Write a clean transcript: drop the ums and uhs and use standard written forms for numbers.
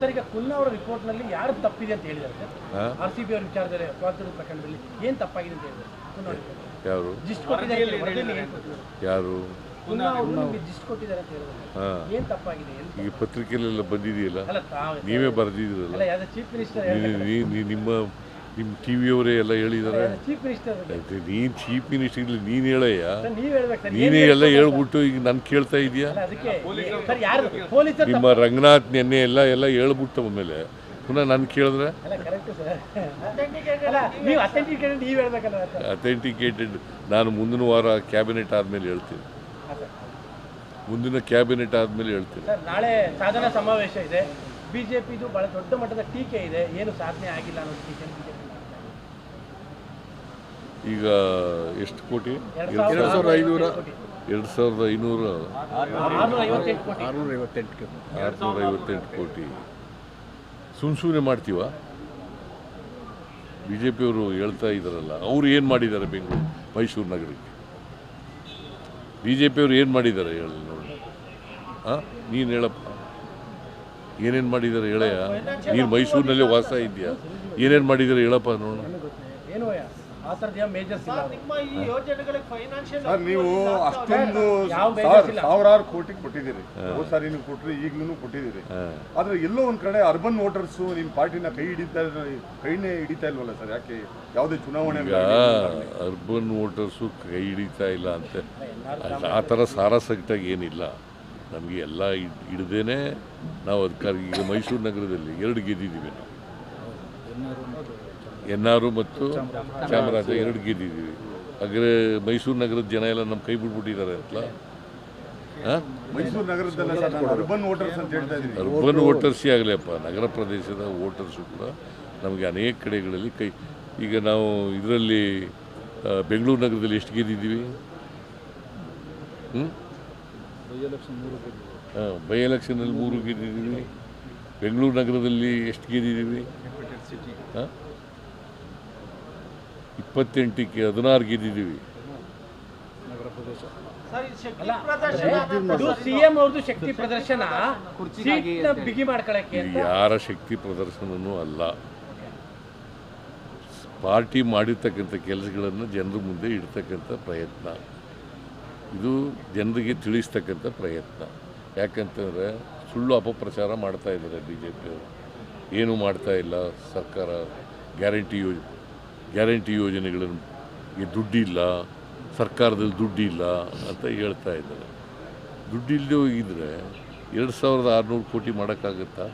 Sir, ಈಗ ಕುಲ್ಲಾ ಅವರ ರಿಪೋರ್ಟ್ನಲ್ಲಿ ಯಾರು ತಪ್ಪಿದೆ ಅಂತ ಹೇಳಿದ್ದಾರೆ ಸರ್? RCB ಅವರ ವಿಚಾರದಲ್ಲಿ ಸ್ವಾತಂತ್ರ್ಯ ಪ್ರಕರಣದಲ್ಲಿ ಏನು ತಪ್ಪಾಗಿದೆ ಅಂತ ಹೇಳಿದ್ದಾರೆ? ಯಾರು ಜಿಸ್ಟ್ ಕೊಟ್ಟಿದ್ದಾರೆ, ಯಾರು ಕುಲ್ಲಾ ಅವರು ಜಿಸ್ಟ್ ಕೊಟ್ಟಿದ್ದಾರೆ ಅಂತ ಹೇಳಿದ್ದಾರೆ. ಏನು ತಪ್ಪಾಗಿದೆ? ಈಗ ಪತ್ರಿಕೆಯಲ್ಲೆಲ್ಲ ಬಂದಿದೆಯಲ್ಲ, ಅಲ್ಲ, ನೀವೇ ಬರೆದಿದ್ದೀರಲ್ಲ, ಅಲ್ಲ, ಯಾಸ್ ಚೀಫ್ ಮಿನಿಸ್ಟರ್ ನಿಮ್ಮ ಟಿ ವಿಯವರೇ ಎಲ್ಲ ಹೇಳಿದ್ದಾರೆ. ಚೀಫ್ ಮಿನಿಸ್ಟರ್ ನೀನು ಚೀಫ್ ಮಿನಿಸ್ಟರ್ ಇಲ್ಲ, ನೀನು ಹೇಳಯ್ಯ, ನೀವು ಹೇಳ್ಬೇಕು ಸರ್. ನೀನೇ ಎಲ್ಲ ಹೇಳ್ಬಿಟ್ಟು ಈಗ ನಾನು ಕೇಳ್ತಾ ಇದೆಯಾ? ಅದಕ್ಕೆ ಸರ್, ಯಾರು ಪೊಲೀಸರು ನಿಮ್ಮ ರಂಗನಾಥ್ ನೆನ್ನೆ ಎಲ್ಲ ಹೇಳ್ಬಿಟ್ಟು ಆಮೇಲೆ ಪುನಃ ನಾನು ಕೇಳಿದ್ರೆ ಕರೆಕ್ಟ್ ಸರ್. ಅಲ್ಲ, ನೀವು ಅಥೆಂಟಿಕೇಟೆಡ್ ನೀವು ಹೇಳ್ಬೇಕಲ್ಲ ಸರ್. ಅಥೆಂಟಿಕೇಟೆಡ್ ನಾನು ಮುಂದಿನ ವಾರ ಕ್ಯಾಬಿನೆಟ್ ಆದಮೇಲೆ ಹೇಳ್ತೀನಿ. ಮುಂದಿನ ಕ್ಯಾಬಿನೆಟ್ ಆದಮೇಲೆ ಹೇಳ್ತೀನಿ. ಸರ್, ನಾಳೆ ಸಾಧನಾ ಸಮಾವೇಶ ಇದೆ. ಬಿಜೆಪಿದು ಬಹಳ ದೊಡ್ಡ ಮಟ್ಟದ ಟೀಕೆ ಇದೆ, ಏನು ಸಾಧನೆ ಆಗಿಲ್ಲ ಅನ್ನೋ ಟೀಕೆ. ಈಗ ಎಷ್ಟು ಕೋಟಿ? 2,500 658 ಕೋಟಿ ಸುಮ್ಮನೆ ಮಾಡ್ತೀವ? ಬಿ ಜೆ ಪಿಯವರು ಹೇಳ್ತಾ ಇದ್ದಾರಲ್ಲ, ಅವ್ರು ಏನು ಮಾಡಿದ್ದಾರೆ ಬೆಂಗಳೂರು ಮೈಸೂರು ನಗರಕ್ಕೆ? ಬಿ ಜೆ ಪಿಯವರು ಏನು ಮಾಡಿದ್ದಾರೆ ಹೇಳಿ ನೋಡಿ. ನೀನು ಹೇಳಪ್ಪ, ಏನೇನು ಮಾಡಿದ್ದಾರೆ ಹೇಳಯ್ಯ. ನೀನು ಮೈಸೂರಿನಲ್ಲೇ ವಾಸ ಇದೆಯಾ, ಏನೇನು ಮಾಡಿದ್ದಾರೆ ಹೇಳಪ್ಪ ನೋಡೋಣ. ಏನು ಆ ಥರದ ಮೇಜರ್ಸ್ ಇಲ್ಲ ನಿಮ್ಮ ಈ ಯೋಜನೆಗಳಿಗೆ ಫೈನಾನ್ಷಿಯಲ್. ಸರ್, ನೀವು ಅಷ್ಟೊಂದು ಸಾವಿರಾರು ಕೋಟಿ ಕೊಟ್ಟಿದ್ದೀರಿ, ಹೋದ ಸಾರಿ ನೀವು ಕೊಟ್ಟರೆ ಈಗಲೂ ಕೊಟ್ಟಿದ್ದೀರಿ. ಆದರೆ ಎಲ್ಲೋ ಒಂದು ಕಡೆ ಅರ್ಬನ್ ವೋಟರ್ಸು ನಿಮ್ಮ ಪಾರ್ಟಿನ ಕೈನೇ ಹಿಡಿತಾ ಇಲ್ವಲ್ಲ ಸರ್? ಯಾಕೆ ಯಾವುದೇ ಚುನಾವಣೆ ಅರ್ಬನ್ ವೋಟರ್ಸು ಕೈ ಹಿಡಿತಾ ಇಲ್ಲ ಅಂತ ಆ ಥರ ಸಾರಾಸಗಟಾಗಿ ಏನಿಲ್ಲ. ನಮಗೆ ಎಲ್ಲ ಹಿಡ್ದೇನೆ ನಾವು ಅಧಿಕಾರ. ಈಗ ಮೈಸೂರು ನಗರದಲ್ಲಿ 2 ಗೆದ್ದಿದ್ದೀವಿ ನಾವು, ಎನ್ನಾರು ಮತ್ತು ಚಾಮರಾಜ 2 ಗೆದ್ದಿದ್ದೀವಿ. ಹಾಗಾದ್ರೆ ಮೈಸೂರು ನಗರದ ಜನ ಎಲ್ಲ ನಮ್ಮ ಕೈ ಬಿಟ್ಬಿಟ್ಟಿದ್ದಾರೆ ಅಂತಲ್ಲ. ಮೈಸೂರು ನಗರದಲ್ಲ ಅರ್ಬನ್ ವೋಟರ್ಸ್ ಅಂತ ಹೇಳ್ತಾ ಇದ್ದೀನಿ. ಅರ್ಬನ್ ವೋಟರ್ಸೇ ಆಗಲಿಯಪ್ಪ, ನಗರ ಪ್ರದೇಶದ ವೋಟರ್ಸು ಕೂಡ ನಮಗೆ ಅನೇಕ ಕಡೆಗಳಲ್ಲಿ ಈಗ ನಾವು ಇದರಲ್ಲಿ ಬೆಂಗಳೂರು ನಗರದಲ್ಲಿ ಎಷ್ಟು ಗೆದ್ದಿದ್ದೀವಿ? ಬೈ ಎಲೆಕ್ಷನಲ್ಲಿ 3 ಗೆದ್ದಿದ್ದೀವಿ. ಬೆಂಗಳೂರು ನಗರದಲ್ಲಿ ಎಷ್ಟು ಗೆದ್ದಿದ್ದೀವಿ? 28ಕ್ಕೆ 16 ಗೆದ್ದಿದ್ದೀವಿ. ಸಿಎಂ ಅವ್ರದ್ದು ಶಕ್ತಿ ಪ್ರದರ್ಶನ ಬಿಗಿ ಮಾಡ್ಕೊಳ್ಳಕ್ಕೆ ಯಾರ ಶಕ್ತಿ ಪ್ರದರ್ಶನನೂ ಅಲ್ಲ. ಪಾರ್ಟಿ ಮಾಡಿರ್ತಕ್ಕಂಥ ಕೆಲಸಗಳನ್ನು ಜನರ ಮುಂದೆ ಇಡ್ತಕ್ಕಂಥ ಪ್ರಯತ್ನ, ಇದು ಜನರಿಗೆ ತಿಳಿಸ್ತಕ್ಕಂಥ ಪ್ರಯತ್ನ. ಯಾಕಂತಂದರೆ ಸುಳ್ಳು ಅಪಪ್ರಚಾರ ಮಾಡ್ತಾ ಇದ್ದಾರೆ ಬಿ ಜೆ ಪಿಯವರು. ಏನೂ ಮಾಡ್ತಾ ಇಲ್ಲ ಸರ್ಕಾರ. ಗ್ಯಾರಂಟಿ ಯೋಜನೆಗಳಿಗೆ ದುಡ್ಡಿಲ್ಲ, ಸರ್ಕಾರದಲ್ಲಿ ದುಡ್ಡಿಲ್ಲ ಅಂತ ಹೇಳ್ತಾ ಇದ್ದಾರೆ. ದುಡ್ಡಿಲ್ಲದೆ ಹೋಗಿದ್ರೆ 2,600 ಕೋಟಿ ಮಾಡೋಕ್ಕಾಗತ್ತಾ?